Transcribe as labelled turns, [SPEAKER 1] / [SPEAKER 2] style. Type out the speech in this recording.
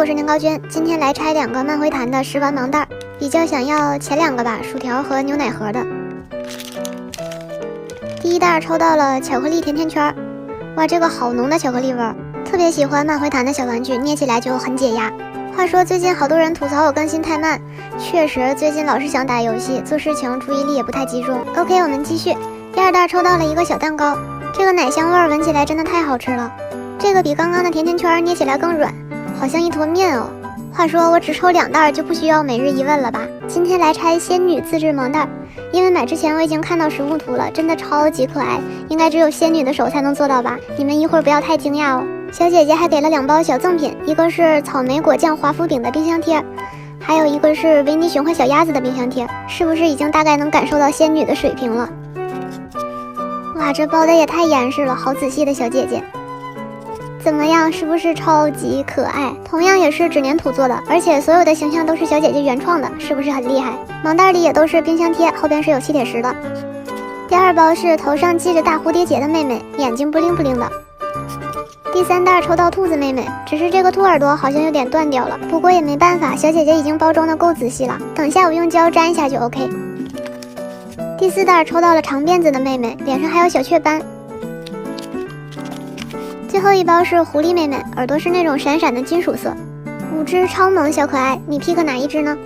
[SPEAKER 1] 我是年糕君，今天来拆2个慢回弹的食玩盲袋，比较想要前2个吧，薯条和牛奶盒的。第一袋抽到了巧克力甜甜圈，哇，这个好浓的巧克力味儿，特别喜欢慢回弹的小玩具，捏起来就很解压。话说最近好多人吐槽我更新太慢，确实最近老是想打游戏，做事情注意力也不太集中。OK， 我们继续。第2袋抽到了一个小蛋糕，这个奶香味儿闻起来真的太好吃了，这个比刚刚的甜甜圈捏起来更软，好像一坨面哦。话说我只抽2袋就不需要每日一问了吧？今天来拆仙女自制盲袋，因为买之前我已经看到实物图了，真的超级可爱，应该只有仙女的手才能做到吧？你们一会儿不要太惊讶哦。小姐姐还给了2包小赠品，一个是草莓果酱华夫饼的冰箱贴，还有一个是维尼熊和小鸭子的冰箱贴，是不是已经大概能感受到仙女的水平了？哇，这包的也太严实了，好仔细的小姐姐。怎么样，是不是超级可爱？同样也是纸粘土做的，而且所有的形象都是小姐姐原创的，是不是很厉害？盲袋里也都是冰箱贴，后边是有吸铁石的。第2包是头上系着大蝴蝶结的妹妹，眼睛不灵不灵的。第3袋抽到兔子妹妹，只是这个兔耳朵好像有点断掉了，不过也没办法，小姐姐已经包装的够仔细了，等下我用胶粘一下就 OK。第4袋抽到了长辫子的妹妹，脸上还有小雀斑。最后一包是狐狸妹妹，耳朵是那种闪闪的金属色。5只超萌小可爱，你 pick 哪一只呢？